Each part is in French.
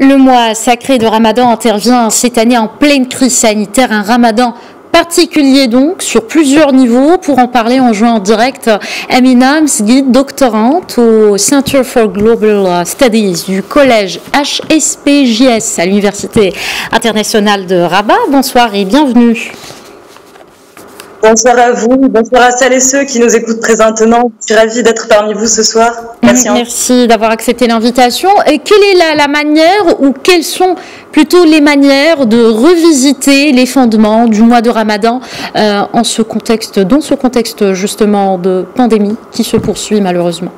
Le mois sacré de Ramadan intervient cette année en pleine crise sanitaire, un Ramadan particulier donc sur plusieurs niveaux. Pour en parler, on joint en direct Amina Msguid, doctorante au Center for Global Studies du collège HSPJS à l'Université internationale de Rabat. Bonsoir et bienvenue. Bonsoir à vous, bonsoir à celles et ceux qui nous écoutent présentement. Je suis ravie d'être parmi vous ce soir. Merci d'avoir accepté l'invitation. Et quelle est la manière, ou quelles sont plutôt les manières de revisiter les fondements du mois de Ramadan dans ce contexte justement de pandémie qui se poursuit malheureusement?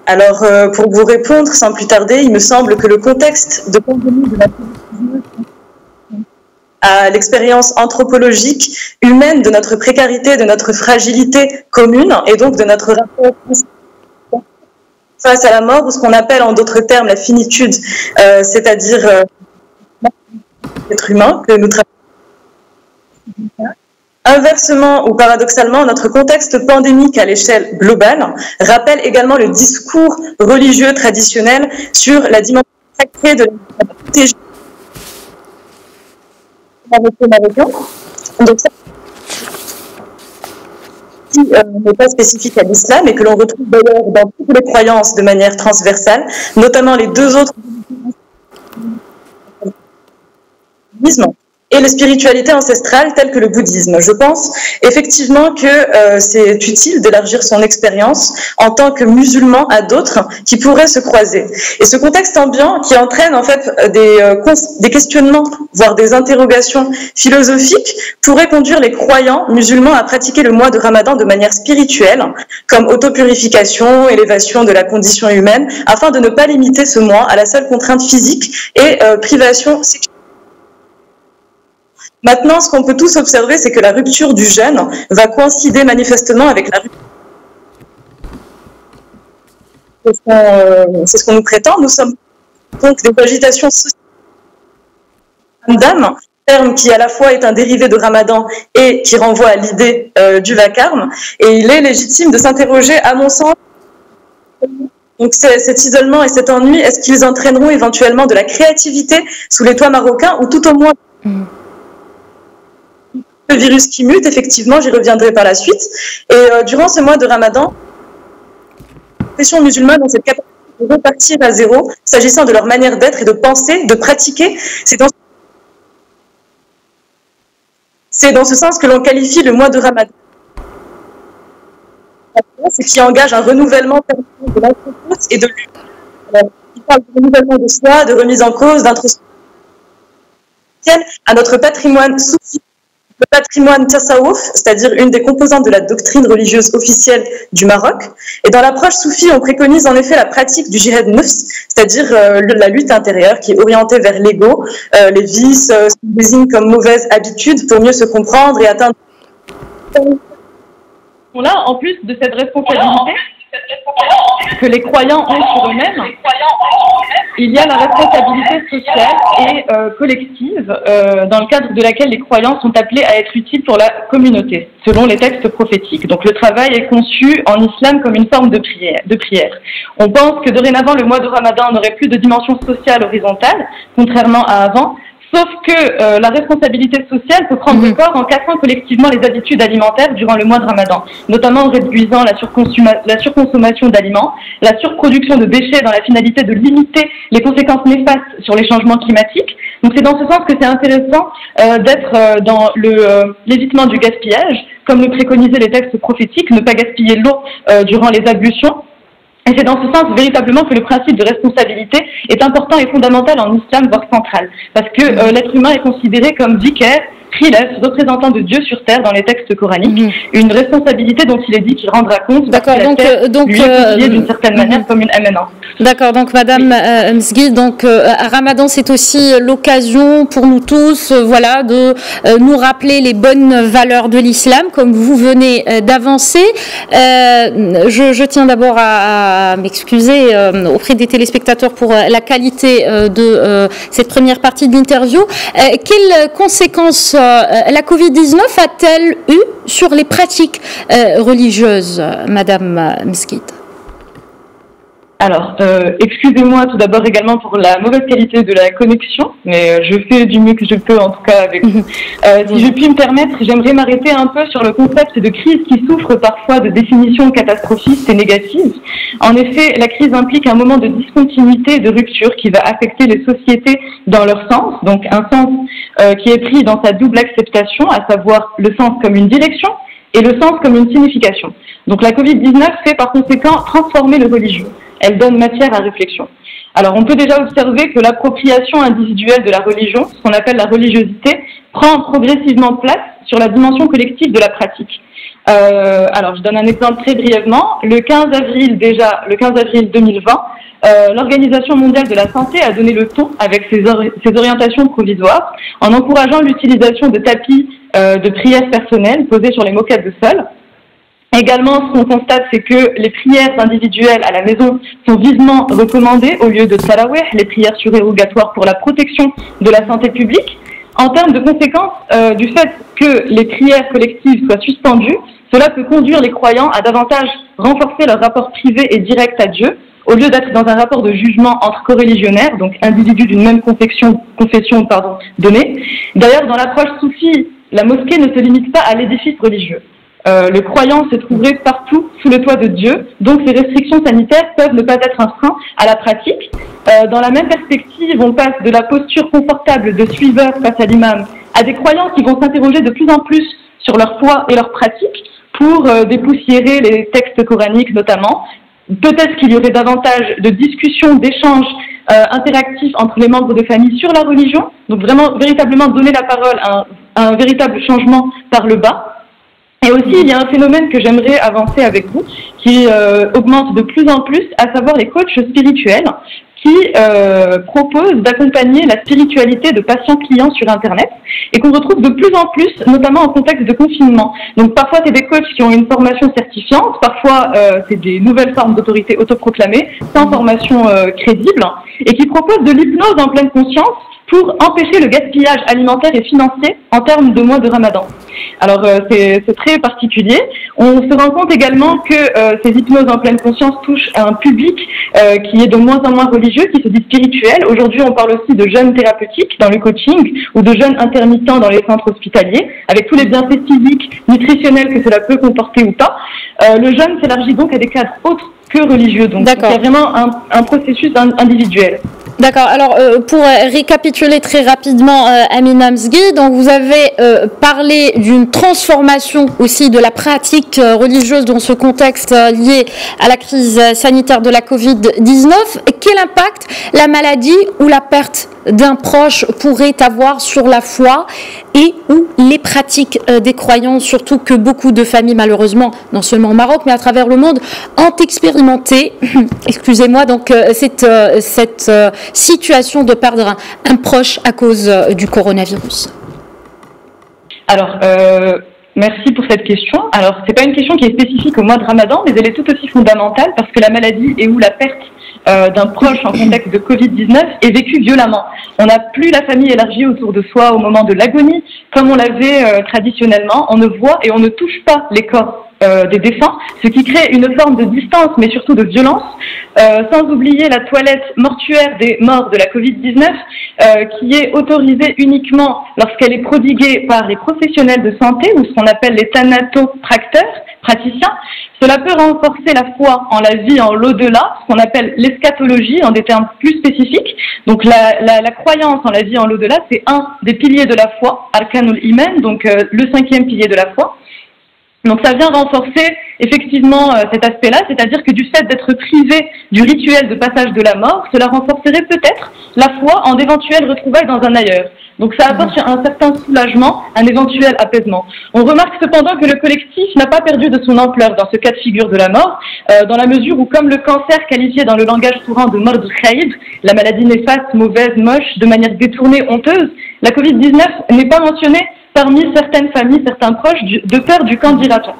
Alors, pour vous répondre sans plus tarder, il me semble que le contexte de pandémie de la COVID-19 à l'expérience anthropologique, humaine de notre précarité, de notre fragilité commune et donc de notre rapport face à la mort, ou ce qu'on appelle en d'autres termes la finitude, c'est-à-dire l'être humain que nous travaillons. Inversement ou paradoxalement, notre contexte pandémique à l'échelle globale rappelle également le discours religieux traditionnel sur la dimension sacrée de la protéger. Donc ça n'est pas spécifique à l'islam et que l'on retrouve d'ailleurs dans toutes les croyances de manière transversale, notamment les deux autres et les spiritualités ancestrales telles que le bouddhisme. Je pense effectivement que c'est utile d'élargir son expérience en tant que musulman à d'autres qui pourraient se croiser. Et ce contexte ambiant qui entraîne en fait des questionnements, voire des interrogations philosophiques, pourrait conduire les croyants musulmans à pratiquer le mois de Ramadan de manière spirituelle, comme autopurification, élévation de la condition humaine, afin de ne pas limiter ce mois à la seule contrainte physique et privation sexuelle. Maintenant, ce qu'on peut tous observer, c'est que la rupture du jeûne va coïncider manifestement avec la rupture. C'est ce qu'on nous prétend. Nous sommes donc des agitations sociales d'âme, terme qui à la fois est un dérivé de Ramadan et qui renvoie à l'idée du vacarme. Et il est légitime de s'interroger, à mon sens, donc cet isolement et cet ennui, est-ce qu'ils entraîneront éventuellement de la créativité sous les toits marocains ou tout au moins le virus qui mute, effectivement, j'y reviendrai par la suite. Et durant ce mois de Ramadan, les confessions musulmanes ont cette capacité de repartir à zéro, s'agissant de leur manière d'être et de penser, de pratiquer. C'est dans ce sens que l'on qualifie le mois de Ramadan. C'est qui engage un renouvellement permanent de l'introspection et de l'humain. Il parle de renouvellement de soi, de remise en cause, d'introspection à notre patrimoine soufi. Le patrimoine tasawwuf, c'est-à-dire une des composantes de la doctrine religieuse officielle du Maroc. Et dans l'approche soufie, on préconise en effet la pratique du jihad nafs, c'est-à-dire la lutte intérieure qui est orientée vers l'ego. Les vices se désignent comme mauvaises habitudes pour mieux se comprendre et atteindre. Là, en plus de cette responsabilité que les croyants ont sur eux-mêmes, il y a la responsabilité sociale et collective dans le cadre de laquelle les croyants sont appelés à être utiles pour la communauté, selon les textes prophétiques. Donc le travail est conçu en islam comme une forme de prière. On pense que dorénavant, le mois de Ramadan n'aurait plus de dimension sociale horizontale, contrairement à avant, sauf que la responsabilité sociale peut prendre corps en cassant collectivement les habitudes alimentaires durant le mois de Ramadan, notamment en réduisant la surconsommation d'aliments, la surproduction de déchets dans la finalité de limiter les conséquences néfastes sur les changements climatiques. Donc c'est dans ce sens que c'est intéressant d'être dans l'évitement du gaspillage, comme le préconisaient les textes prophétiques, ne pas gaspiller l'eau durant les ablutions. Et c'est dans ce sens véritablement que le principe de responsabilité est important et fondamental en islam, voire central. Parce que l'être humain est considéré comme vicaire, khilaf, représentant de Dieu sur terre dans les textes coraniques. Une responsabilité dont il est dit qu'il rendra compte. D'accord, donc lui est d'une certaine manière comme une éminence. D'accord, donc Madame Msguid, donc Ramadan, c'est aussi l'occasion pour nous tous, voilà, de nous rappeler les bonnes valeurs de l'islam, comme vous venez d'avancer. Je tiens d'abord à m'excuser auprès des téléspectateurs pour la qualité de cette première partie de l'interview. Quelles conséquences la Covid-19 a-t-elle eu sur les pratiques religieuses, Madame Msguid? Alors, excusez-moi tout d'abord également pour la mauvaise qualité de la connexion, mais je fais du mieux que je peux en tout cas avec vous. Si je puis me permettre, j'aimerais m'arrêter un peu sur le concept de crise qui souffre parfois de définitions catastrophistes et négatives. En effet, la crise implique un moment de discontinuité et de rupture qui va affecter les sociétés dans leur sens, donc un sens qui est pris dans sa double acceptation, à savoir le sens comme une direction et le sens comme une signification. Donc la Covid-19 fait par conséquent transformer le religieux. Elle donne matière à réflexion. Alors, on peut déjà observer que l'appropriation individuelle de la religion, ce qu'on appelle la religiosité, prend progressivement place sur la dimension collective de la pratique. Alors, je donne un exemple très brièvement. Le 15 avril 2020, l'Organisation mondiale de la santé a donné le ton avec ses orientations provisoires en encourageant l'utilisation de tapis de prière personnelle posés sur les moquettes de sol. Également, ce qu'on constate, c'est que les prières individuelles à la maison sont vivement recommandées au lieu de tarawih, les prières surérogatoires pour la protection de la santé publique. En termes de conséquences du fait que les prières collectives soient suspendues, cela peut conduire les croyants à davantage renforcer leur rapport privé et direct à Dieu, au lieu d'être dans un rapport de jugement entre coreligionnaires, donc individus d'une même confession donnée. D'ailleurs, dans l'approche soufie, la mosquée ne se limite pas à l'édifice religieux. Le croyant se trouverait partout sous le toit de Dieu, donc ces restrictions sanitaires peuvent ne pas être un frein à la pratique. Dans la même perspective, on passe de la posture confortable de suiveur face à l'imam à des croyants qui vont s'interroger de plus en plus sur leur foi et leur pratique pour dépoussiérer les textes coraniques notamment. Peut-être qu'il y aurait davantage de discussions, d'échanges interactifs entre les membres de famille sur la religion, donc vraiment véritablement donner la parole à un véritable changement par le bas. Et aussi, il y a un phénomène que j'aimerais avancer avec vous, qui augmente de plus en plus, à savoir les coachs spirituels, qui proposent d'accompagner la spiritualité de patients-clients sur Internet, et qu'on retrouve de plus en plus, notamment en contexte de confinement. Donc parfois, c'est des coachs qui ont une formation certifiante, parfois c'est des nouvelles formes d'autorité autoproclamées, sans formation crédible, et qui proposent de l'hypnose en pleine conscience, pour empêcher le gaspillage alimentaire et financier en termes de mois de Ramadan. Alors c'est très particulier. On se rend compte également que ces hypnoses en pleine conscience touchent à un public qui est de moins en moins religieux, qui se dit spirituel. Aujourd'hui, on parle aussi de jeunes thérapeutiques dans le coaching ou de jeunes intermittents dans les centres hospitaliers, avec tous les bienfaits physiques, nutritionnels que cela peut comporter ou pas. Le jeune s'élargit donc à des cadres autres que religieux. Donc il y a vraiment un processus individuel. D'accord. Alors, pour récapituler très rapidement, Amina Mzgui, donc vous avez parlé d'une transformation aussi de la pratique religieuse dans ce contexte lié à la crise sanitaire de la Covid-19. Quel impact la maladie ou la perte d'un proche pourrait avoir sur la foi et ou les pratiques des croyants, surtout que beaucoup de familles, malheureusement, non seulement au Maroc, mais à travers le monde, ont expérimenté, excusez-moi, donc cette situation de perdre un proche à cause du coronavirus. Alors, merci pour cette question. Alors, c'est pas une question qui est spécifique au mois de Ramadan, mais elle est tout aussi fondamentale parce que la maladie et ou la perte d'un proche en contexte de Covid-19 est vécue violemment. On n'a plus la famille élargie autour de soi au moment de l'agonie, comme on l'avait traditionnellement. On ne voit et on ne touche pas les corps des défunts, ce qui crée une forme de distance, mais surtout de violence, sans oublier la toilette mortuaire des morts de la Covid-19, qui est autorisée uniquement lorsqu'elle est prodiguée par les professionnels de santé, ou ce qu'on appelle les thanatopracteurs, praticiens. Cela peut renforcer la foi en la vie en l'au-delà, ce qu'on appelle l'eschatologie en des termes plus spécifiques. Donc la croyance en la vie en l'au-delà, c'est un des piliers de la foi, Arkanul Iman, donc le 5e pilier de la foi. Donc ça vient renforcer effectivement cet aspect-là, c'est-à-dire que du fait d'être privé du rituel de passage de la mort, cela renforcerait peut-être la foi en d'éventuelles retrouvailles dans un ailleurs. Donc ça apporte un certain soulagement, un éventuel apaisement. On remarque cependant que le collectif n'a pas perdu de son ampleur dans ce cas de figure de la mort, dans la mesure où, comme le cancer qualifié dans le langage courant de mort de khaïb, la maladie néfaste, mauvaise, moche, de manière détournée, honteuse, la Covid-19 n'est pas mentionnée parmi certaines familles, certains proches, de peur du camp dira-t-on.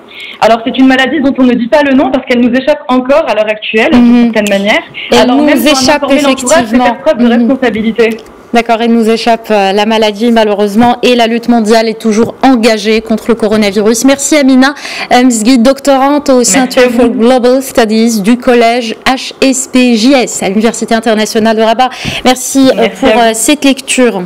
Alors c'est une maladie dont on ne dit pas le nom parce qu'elle nous échappe encore à l'heure actuelle, d'une certaine manière. Elle alors nous même échappe effectivement. C'est faire preuve de responsabilité. D'accord, il nous échappe la maladie malheureusement et la lutte mondiale est toujours engagée contre le coronavirus. Merci Amina Mzgui, doctorante au Center for Global Studies du collège HSPJS à l'Université internationale de Rabat. Merci pour cette lecture.